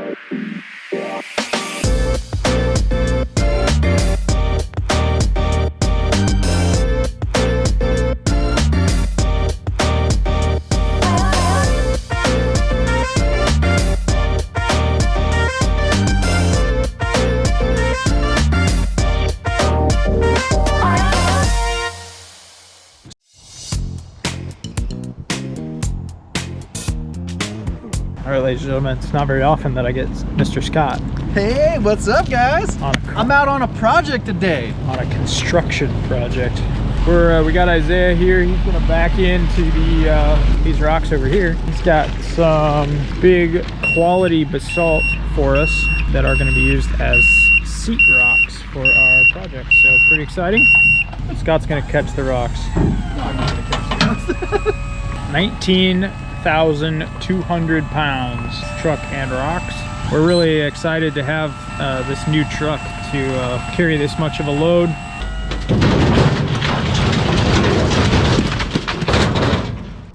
All right, ladies and gentlemen, it's not very often that I get Mr. Scott. Hey, what's up, guys? I'm out on a project today. On a construction project. We got Isaiah here. He's gonna back into these rocks over here. He's got some big quality basalt for us that are gonna be used as seat rocks for our project. So pretty exciting. Scott's gonna catch the rocks. No, I'm not gonna catch the rocks. 19,200 pounds truck and rocks. We're really excited to have this new truck to carry this much of a load.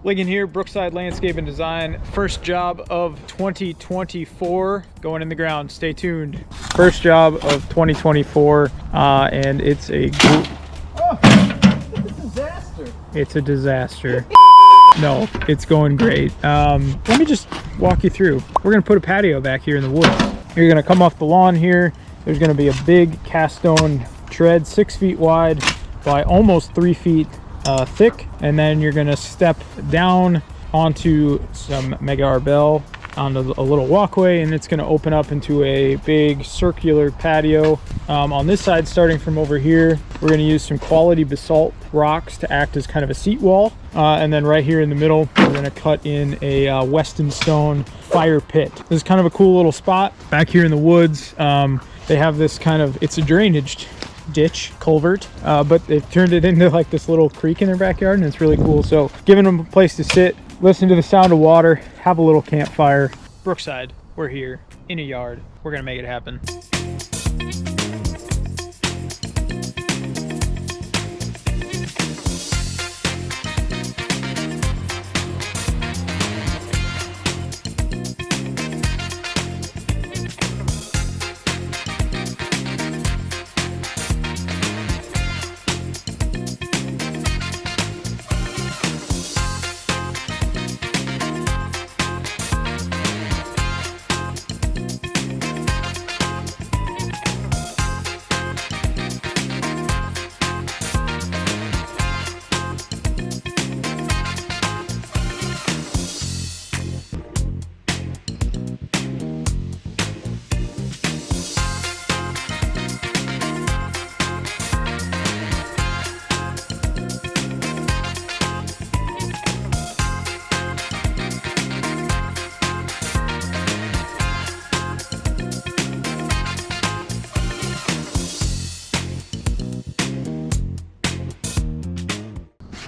Lincoln here, Brookside Landscape and Design. First job of 2024 going in the ground. Stay tuned. First job of 2024, and it's a disaster. It's a disaster. No, it's going great. Let me just walk you through. We're gonna put a patio back here in the woods. You're gonna come off the lawn here. There's gonna be a big cast stone tread, 6 feet wide by almost 3 feet thick. And then you're gonna step down onto some mega arbel onto a little walkway, and it's gonna open up into a big circular patio. On this side, starting from over here, we're gonna use some quality basalt rocks to act as kind of a seat wall. And then right here in the middle, we're gonna cut in a Weston stone fire pit. This is kind of a cool little spot. Back here in the woods, they have this kind of, it's a drainage ditch culvert, but they've turned it into like this little creek in their backyard, and it's really cool. So giving them a place to sit, listen to the sound of water, have a little campfire. Brookside, we're here in a yard. We're gonna make it happen.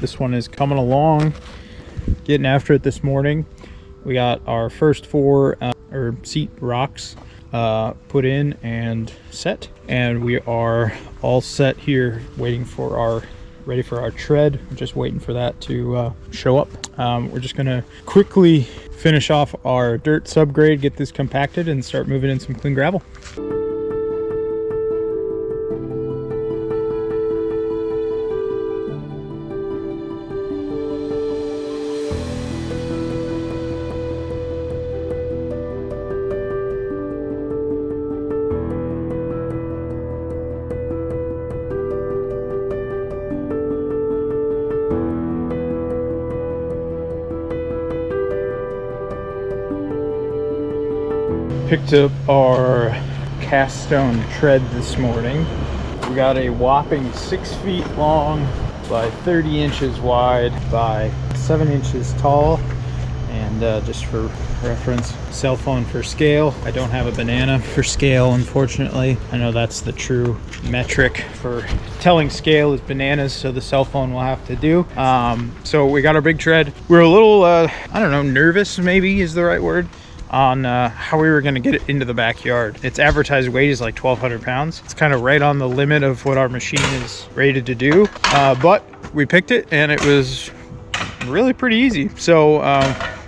This one is coming along, getting after it this morning. We got our first 4 seat rocks put in and set, and we are all set here, ready for our tread. We're just waiting for that to show up. We're just gonna quickly finish off our dirt subgrade, get this compacted, and start moving in some clean gravel. Picked up our cast stone tread this morning. We got a whopping 6 feet long by 30 inches wide by 7 inches tall. And just for reference, cell phone for scale. I don't have a banana for scale, unfortunately. I know that's the true metric for telling scale is bananas, so the cell phone will have to do. So we got our big tread. We're a little, I don't know, nervous maybe is the right word, on how we were going to get it into the backyard. Its advertised weight is like 1,200 pounds. It's kind of right on the limit of what our machine is rated to do, but we picked it and it was really pretty easy. So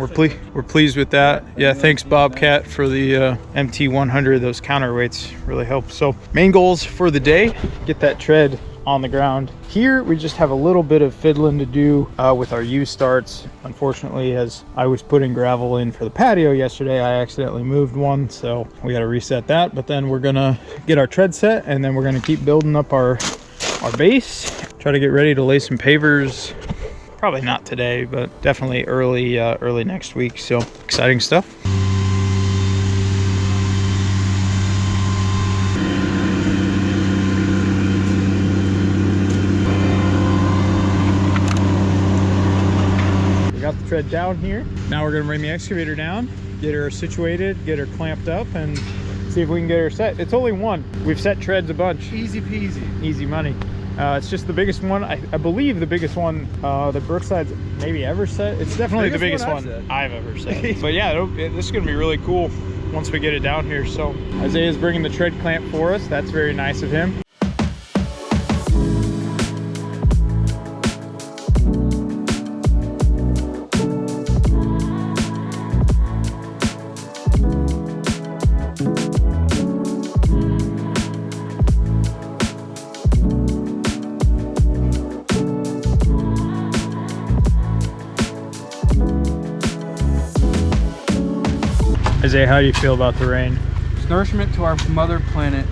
we're pleased with that. Yeah, thanks Bobcat for the MT100. Those counterweights really help. So main goals for the day: get that tread on the ground. Here we just have a little bit of fiddling to do with our U starts. Unfortunately, as I was putting gravel in for the patio yesterday, I accidentally moved one, so we got to reset that. But then we're gonna get our tread set, and then we're gonna keep building up our base. Try to get ready to lay some pavers. Probably not today, but definitely early next week. So exciting stuff. The tread down here. Now we're gonna bring the excavator down, get her situated, get her clamped up, and see if we can get her set. It's only one. We've set treads a bunch. Easy peasy. Easy money. It's just the biggest one. I believe the biggest one that Brookside's maybe ever set. It's definitely the biggest one I've ever set. But yeah, this is gonna be really cool once we get it down here. So Isaiah's bringing the tread clamp for us. That's very nice of him. Isaiah, how do you feel about the rain? It's nourishment to our mother planet.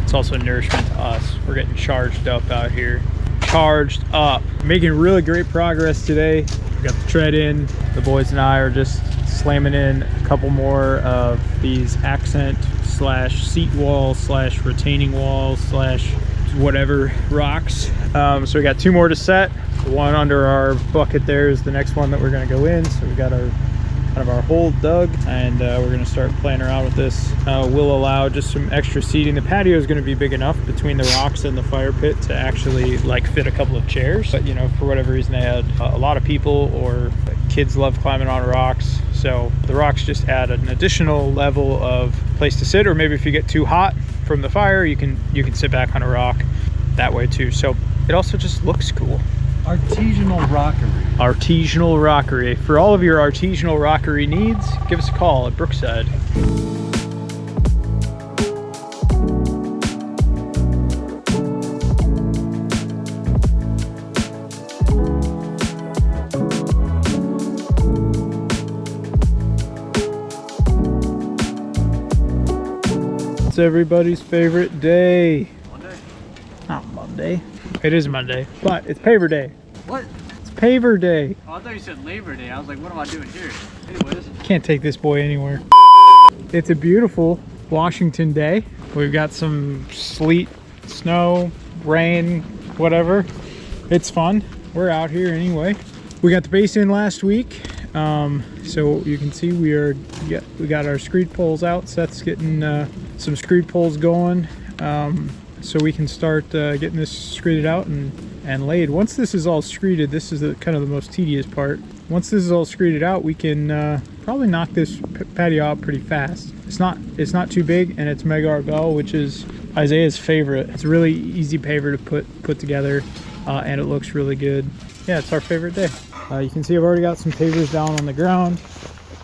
It's also nourishment to us. We're getting charged up out here. Charged up. Making really great progress today. We got the tread in. The boys and I are just slamming in a couple more of these accent slash seat walls slash retaining walls slash whatever rocks. So we got two more to set. The one under our bucket there is the next one that we're gonna go in. So we got our kind of our hole dug, and we're going to start playing around with this. We'll allow just some extra seating. The patio is going to be big enough between the rocks and the fire pit to actually like fit a couple of chairs, but you know, for whatever reason they had a lot of people, or kids love climbing on rocks, so the rocks just add an additional level of place to sit. Or maybe if you get too hot from the fire, you can sit back on a rock that way too. So it also just looks cool. Artisanal rockery. Artisanal rockery. For all of your artisanal rockery needs, give us a call at Brookside. It's everybody's favorite day. Monday? Not Monday. It is Monday, but it's paver day. What? It's paver day. Oh, I thought you said Labor Day. I was like, what am I doing here? Anyways. Can't take this boy anywhere. It's a beautiful Washington day. We've got some sleet, snow, rain, whatever. It's fun. We're out here anyway. We got the base in last week. So you can see we got our screed poles out. Seth's getting some screed poles going. So we can start getting this screeded out and laid. Once this is all screeded, this is kind of the most tedious part. Once this is all screeded out, we can probably knock this patio out pretty fast. It's not too big, and it's Mega Arbel, which is Isaiah's favorite. It's a really easy paver to put together, and it looks really good. Yeah, it's our favorite day. You can see I've already got some pavers down on the ground,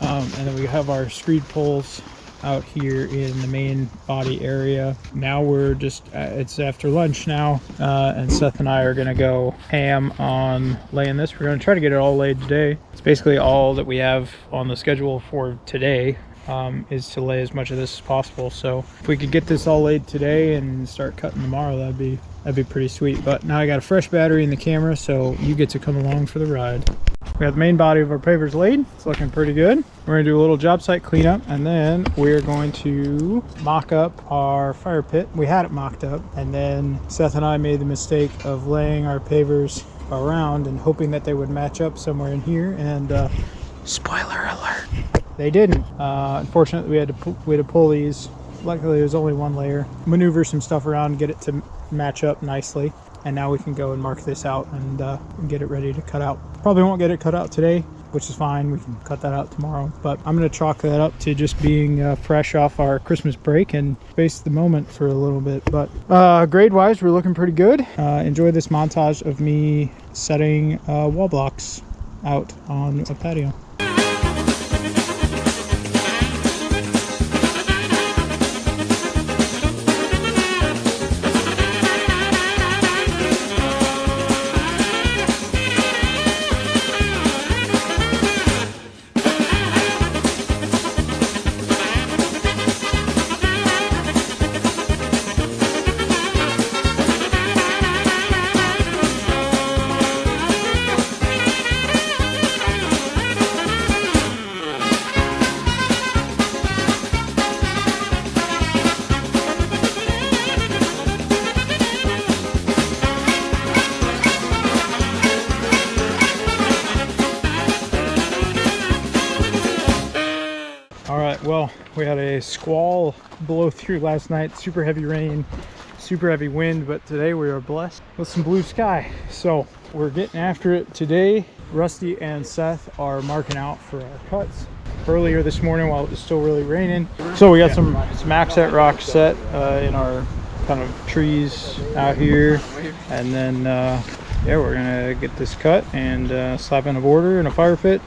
and then we have our screed poles out here in the main body area. Now we're just it's after lunch now, and Seth and I are gonna go ham on laying this. We're gonna try to get it all laid today. It's basically all that we have on the schedule for today, is to lay as much of this as possible. So if we could get this all laid today and start cutting tomorrow, that'd be pretty sweet. But now I got a fresh battery in the camera, so you get to come along for the ride. We got the main body of our pavers laid. It's looking pretty good. We're gonna do a little job site cleanup, and then we're going to mock up our fire pit. We had it mocked up, and then Seth and I made the mistake of laying our pavers around and hoping that they would match up somewhere in here, and spoiler alert, they didn't. Unfortunately, we had to pull these. Luckily, there's only one layer. Maneuver some stuff around, get it to match up nicely. And now we can go and mark this out and get it ready to cut out. Probably won't get it cut out today, which is fine. We can cut that out tomorrow. But I'm going to chalk that up to just being fresh off our Christmas break and face the moment for a little bit. But grade-wise, we're looking pretty good. Enjoy this montage of me setting wall blocks out on a patio. All right, well, we had a squall blow through last night, super heavy rain, super heavy wind, but today we are blessed with some blue sky. So we're getting after it today. Rusty and Seth are marking out for our cuts earlier this morning while it was still really raining. So we got some accent rock set in our kind of trees out here, and then yeah, we're gonna get this cut and slap in a border and a fire pit.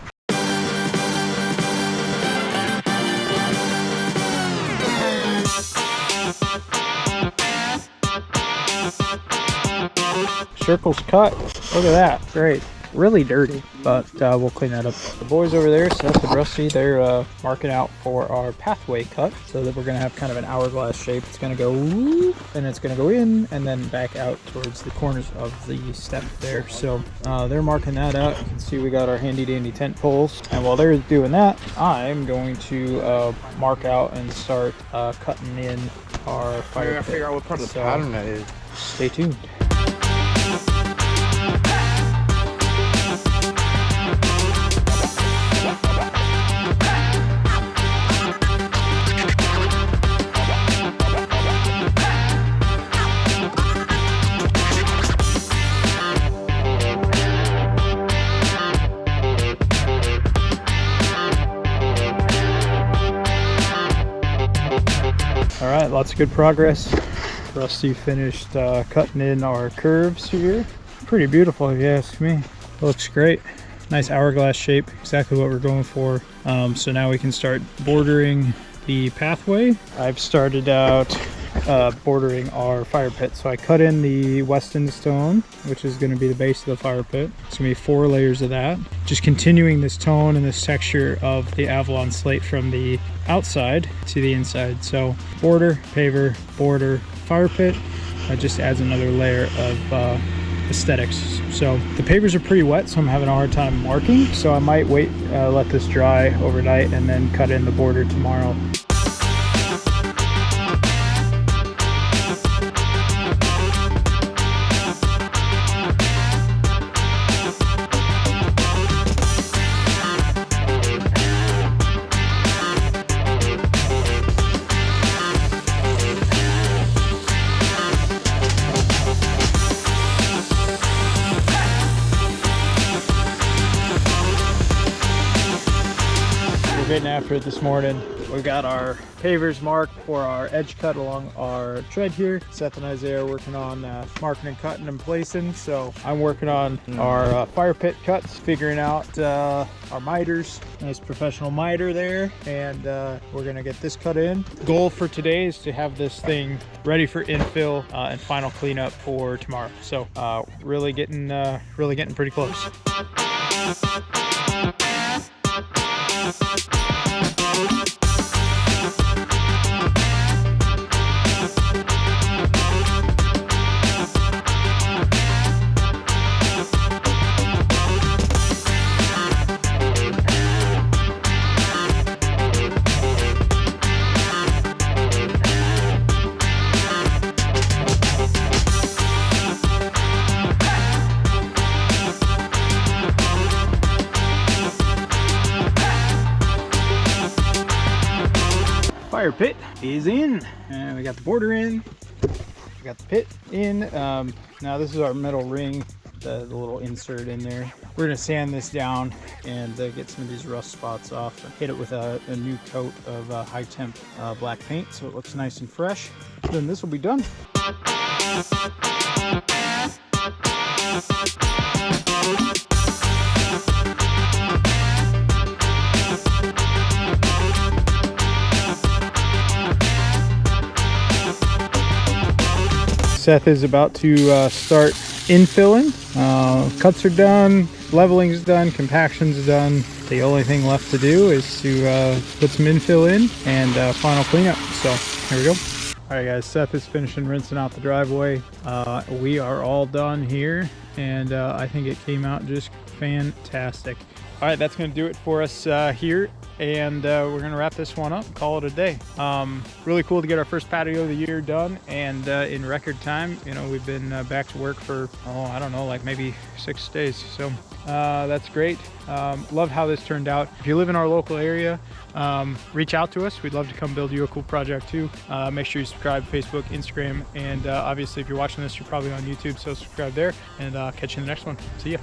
Circle's cut. Look at that. Great. Really dirty, but we'll clean that up. The boys over there, Seth and Rusty, they're marking out for our pathway cut, so that we're going to have kind of an hourglass shape. It's going to go whoop, and it's going to go in and then back out towards the corners of the step there. So they're marking that out. You can see we got our handy dandy tent poles, and while they're doing that, I'm going to mark out and start cutting in our fire pit. Figure out what part of the pattern that is. Stay tuned. All right, lots of good progress. Rusty finished cutting in our curves here. Pretty beautiful if you ask me. Looks great. Nice hourglass shape, exactly what we're going for. So now we can start bordering the pathway. I've started out bordering our fire pit. So I cut in the Weston stone, which is going to be the base of the fire pit. It's going to be 4 layers of that. Just continuing this tone and this texture of the Avalon slate from the outside to the inside. So border, paver, border, fire pit. That just adds another layer of aesthetics. So the pavers are pretty wet, so I'm having a hard time marking. So I might wait, let this dry overnight, and then cut in the border tomorrow. Getting after it this morning. We got our pavers marked for our edge cut along our tread here. Seth and Isaiah are working on marking and cutting and placing. So I'm working on our fire pit cuts, figuring out our miters. Nice professional miter there, and we're gonna get this cut in. Goal for today is to have this thing ready for infill and final cleanup for tomorrow. So really getting pretty close. Fire pit is in, and we got the border in, we got the pit in. Now this is our metal ring, the little insert in there. We're gonna sand this down and get some of these rust spots off and hit it with a new coat of high temp black paint so it looks nice and fresh. Then this will be done. Seth is about to start infilling. Cuts are done, leveling is done, compaction is done. The only thing left to do is to put some infill in and final cleanup. So here we go. All right guys, Seth is finishing rinsing out the driveway. We are all done here, and I think it came out just fantastic. All right, that's going to do it for us here, and we're going to wrap this one up, call it a day. Really cool to get our first patio of the year done, and in record time. You know, we've been back to work for, I don't know, like maybe 6 days. So that's great. Love how this turned out. If you live in our local area, reach out to us. We'd love to come build you a cool project too. Make sure you subscribe Facebook, Instagram, and obviously if you're watching this, you're probably on YouTube, so subscribe there, and catch you in the next one. See ya.